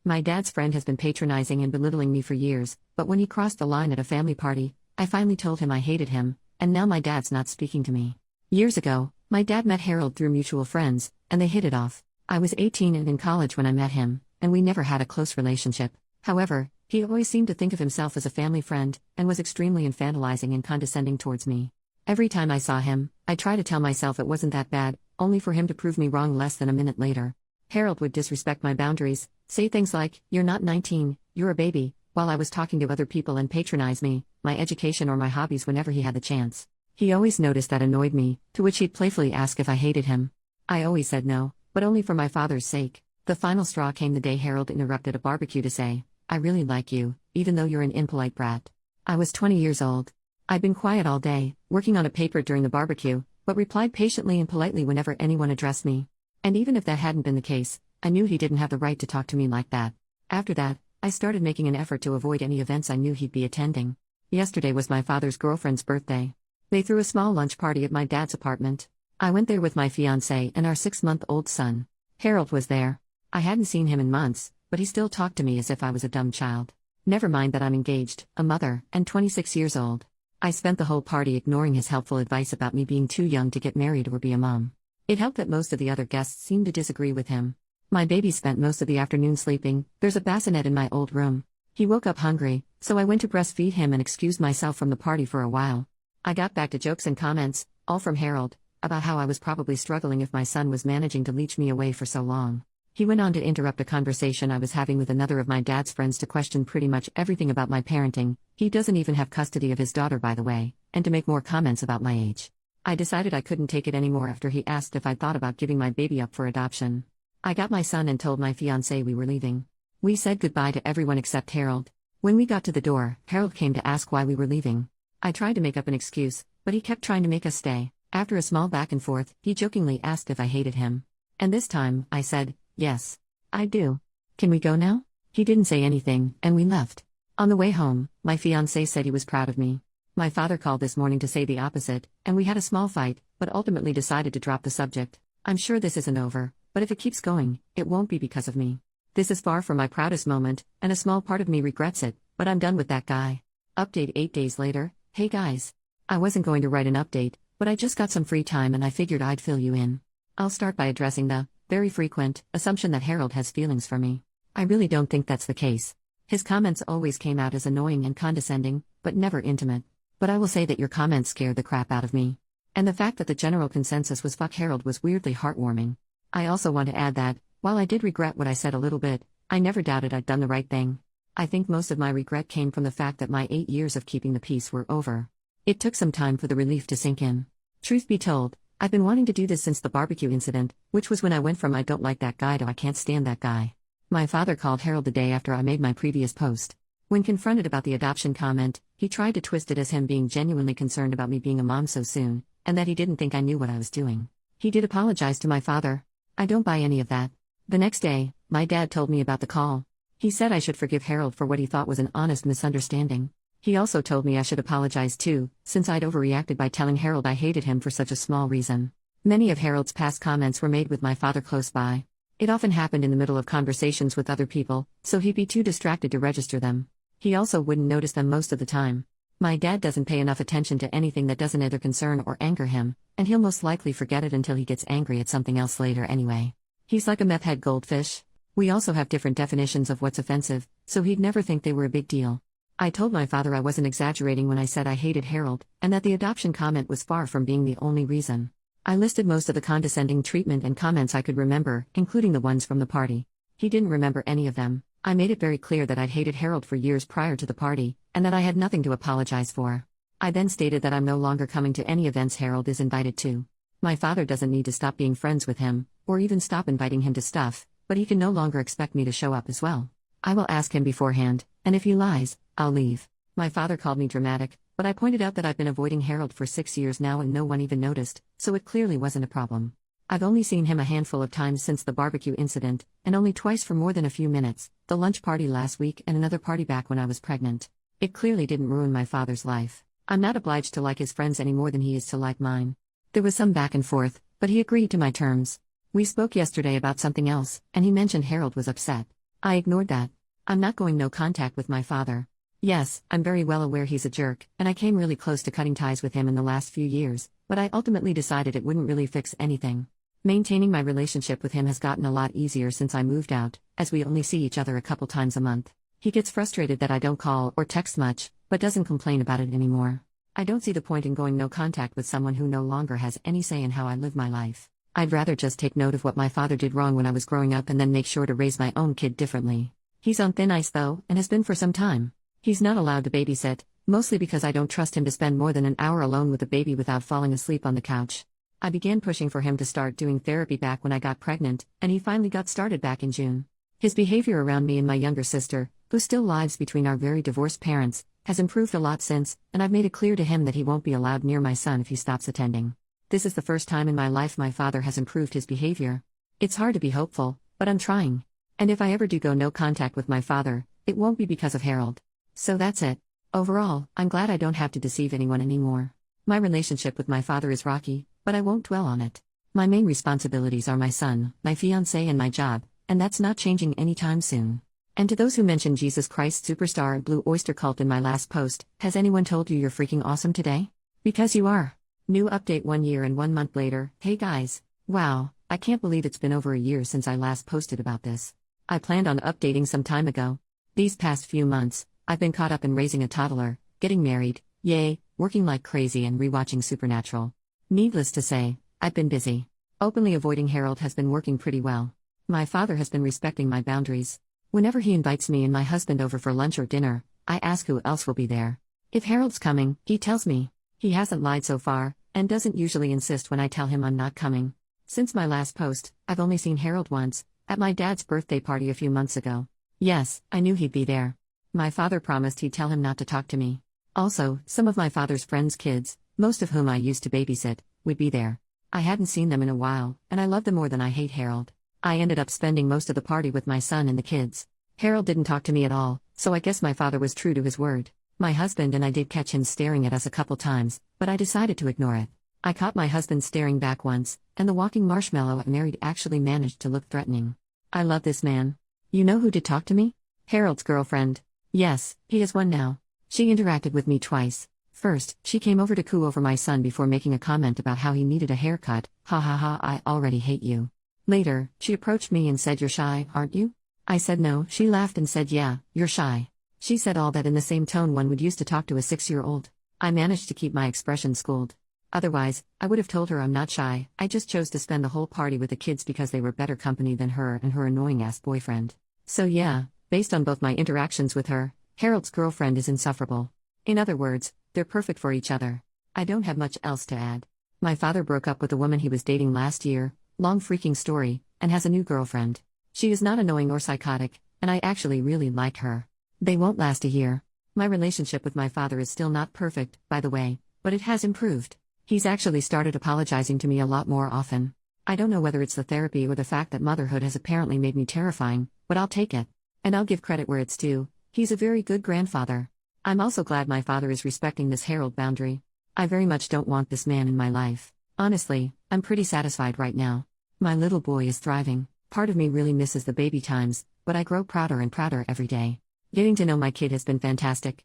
My dad's friend has been patronizing and belittling me for years, but when he crossed the line at a family party, I finally told him I hated him, and now my dad's not speaking to me. Years ago, my dad met Harold through mutual friends, and they hit it off. I was 18 and in college when I met him, and we never had a close relationship. However, he always seemed to think of himself as a family friend, and was extremely infantilizing and condescending towards me. Every time I saw him, I tried to tell myself it wasn't that bad, only for him to prove me wrong less than a minute later. Harold would disrespect my boundaries, say things like, "You're not 19, you're a baby," while I was talking to other people, and patronize me, my education or my hobbies whenever he had the chance. He always noticed that annoyed me, to which he'd playfully ask if I hated him. I always said no, but only for my father's sake. The final straw came the day Harold interrupted a barbecue to say, "I really like you, even though you're an impolite brat." I was 20 years old. I'd been quiet all day, working on a paper during the barbecue, but replied patiently and politely whenever anyone addressed me. And even if that hadn't been the case, I knew he didn't have the right to talk to me like that. After that, I started making an effort to avoid any events I knew he'd be attending. Yesterday was my father's girlfriend's birthday. They threw a small lunch party at my dad's apartment. I went there with my fiancé and our 6-month-old son. Harold was there. I hadn't seen him in months, but he still talked to me as if I was a dumb child. Never mind that I'm engaged, a mother, and 26 years old. I spent the whole party ignoring his helpful advice about me being too young to get married or be a mom. It helped that most of the other guests seemed to disagree with him. My baby spent most of the afternoon sleeping. There's a bassinet in my old room. He woke up hungry, so I went to breastfeed him and excused myself from the party for a while. I got back to jokes and comments, all from Harold, about how I was probably struggling if my son was managing to leech me away for so long. He went on to interrupt a conversation I was having with another of my dad's friends to question pretty much everything about my parenting. He doesn't even have custody of his daughter, by the way, and to make more comments about my age. I decided I couldn't take it anymore after he asked if I'd thought about giving my baby up for adoption. I got my son and told my fiancé we were leaving. We said goodbye to everyone except Harold. When we got to the door, Harold came to ask why we were leaving. I tried to make up an excuse, but he kept trying to make us stay. After a small back and forth, he jokingly asked if I hated him. And this time, I said, "Yes, I do. Can we go now?" He didn't say anything, and we left. On the way home, my fiancé said he was proud of me. My father called this morning to say the opposite, and we had a small fight, but ultimately decided to drop the subject. I'm sure this isn't over, but if it keeps going, it won't be because of me. This is far from my proudest moment, and a small part of me regrets it, but I'm done with that guy. Update 8 days later. Hey guys. I wasn't going to write an update, but I just got some free time and I figured I'd fill you in. I'll start by addressing the very frequent assumption that Harold has feelings for me. I really don't think that's the case. His comments always came out as annoying and condescending, but never intimate. But I will say that your comments scared the crap out of me. And the fact that the general consensus was fuck Harold was weirdly heartwarming. I also want to add that, while I did regret what I said a little bit, I never doubted I'd done the right thing. I think most of my regret came from the fact that my 8 years of keeping the peace were over. It took some time for the relief to sink in. Truth be told, I've been wanting to do this since the barbecue incident, which was when I went from "I don't like that guy" to "I can't stand that guy." My father called Harold the day after I made my previous post. When confronted about the adoption comment, he tried to twist it as him being genuinely concerned about me being a mom so soon, and that he didn't think I knew what I was doing. He did apologize to my father. I don't buy any of that. The next day, my dad told me about the call. He said I should forgive Harold for what he thought was an honest misunderstanding. He also told me I should apologize too, since I'd overreacted by telling Harold I hated him for such a small reason. Many of Harold's past comments were made with my father close by. It often happened in the middle of conversations with other people, so he'd be too distracted to register them. He also wouldn't notice them most of the time. My dad doesn't pay enough attention to anything that doesn't either concern or anger him, and he'll most likely forget it until he gets angry at something else later anyway. He's like a meth-head goldfish. We also have different definitions of what's offensive, so he'd never think they were a big deal. I told my father I wasn't exaggerating when I said I hated Harold, and that the adoption comment was far from being the only reason. I listed most of the condescending treatment and comments I could remember, including the ones from the party. He didn't remember any of them. I made it very clear that I'd hated Harold for years prior to the party, and that I had nothing to apologize for. I then stated that I'm no longer coming to any events Harold is invited to. My father doesn't need to stop being friends with him, or even stop inviting him to stuff, but he can no longer expect me to show up as well. I will ask him beforehand, and if he lies, I'll leave. My father called me dramatic, but I pointed out that I've been avoiding Harold for 6 years now and no one even noticed, so it clearly wasn't a problem. I've only seen him a handful of times since the barbecue incident, and only twice for more than a few minutes, the lunch party last week and another party back when I was pregnant. It clearly didn't ruin my father's life. I'm not obliged to like his friends any more than he is to like mine. There was some back and forth, but he agreed to my terms. We spoke yesterday about something else, and he mentioned Harold was upset. I ignored that. I'm not going no contact with my father. Yes, I'm very well aware he's a jerk, and I came really close to cutting ties with him in the last few years, but I ultimately decided it wouldn't really fix anything. Maintaining my relationship with him has gotten a lot easier since I moved out, as we only see each other a couple times a month. He gets frustrated that I don't call or text much, but doesn't complain about it anymore. I don't see the point in going no contact with someone who no longer has any say in how I live my life. I'd rather just take note of what my father did wrong when I was growing up and then make sure to raise my own kid differently. He's on thin ice though, and has been for some time. He's not allowed to babysit, mostly because I don't trust him to spend more than an hour alone with the baby without falling asleep on the couch. I began pushing for him to start doing therapy back when I got pregnant, and he finally got started back in June. His behavior around me and my younger sister, who still lives between our very divorced parents, has improved a lot since, and I've made it clear to him that he won't be allowed near my son if he stops attending. This is the first time in my life my father has improved his behavior. It's hard to be hopeful, but I'm trying. And if I ever do go no contact with my father, it won't be because of Harold. So that's it. Overall, I'm glad I don't have to deceive anyone anymore. My relationship with my father is rocky, but I won't dwell on it. My main responsibilities are my son, my fiancé, and my job, and that's not changing anytime soon. And to those who mentioned Jesus Christ Superstar and Blue Oyster Cult in my last post, has anyone told you you're freaking awesome today? Because you are. New update 1 year and 1 month later. Hey guys. Wow, I can't believe it's been over a year since I last posted about this. I planned on updating some time ago. These past few months, I've been caught up in raising a toddler, getting married, yay, working like crazy and rewatching Supernatural. Needless to say, I've been busy. Openly avoiding Harold has been working pretty well. My father has been respecting my boundaries. Whenever he invites me and my husband over for lunch or dinner, I ask who else will be there. If Harold's coming, he tells me. He hasn't lied so far, and doesn't usually insist when I tell him I'm not coming. Since my last post, I've only seen Harold once, at my dad's birthday party a few months ago. Yes, I knew he'd be there. My father promised he'd tell him not to talk to me. Also, some of my father's friends' kids, most of whom I used to babysit, would be there. I hadn't seen them in a while, and I love them more than I hate Harold. I ended up spending most of the party with my son and the kids. Harold didn't talk to me at all, so I guess my father was true to his word. My husband and I did catch him staring at us a couple times, but I decided to ignore it. I caught my husband staring back once, and the walking marshmallow I married actually managed to look threatening. I love this man. You know who did talk to me? Harold's girlfriend. Yes, he has one now. She interacted with me twice. First, she came over to coo over my son before making a comment about how he needed a haircut. Ha ha ha, I already hate you. Later, she approached me and said, "You're shy, aren't you?" I said no. She laughed and said, "Yeah, you're shy." She said all that in the same tone one would use to talk to a 6-year-old. I managed to keep my expression schooled. Otherwise, I would have told her I'm not shy, I just chose to spend the whole party with the kids because they were better company than her and her annoying-ass boyfriend. So yeah, based on both my interactions with her, Harold's girlfriend is insufferable. In other words, they're perfect for each other. I don't have much else to add. My father broke up with the woman he was dating last year, long freaking story, and has a new girlfriend. She is not annoying or psychotic, and I actually really like her. They won't last a year. My relationship with my father is still not perfect, by the way, but it has improved. He's actually started apologizing to me a lot more often. I don't know whether it's the therapy or the fact that motherhood has apparently made me terrifying, but I'll take it. And I'll give credit where it's due. He's a very good grandfather. I'm also glad my father is respecting this Harold boundary. I very much don't want this man in my life. Honestly, I'm pretty satisfied right now. My little boy is thriving. Part of me really misses the baby times, but I grow prouder and prouder every day. Getting to know my kid has been fantastic.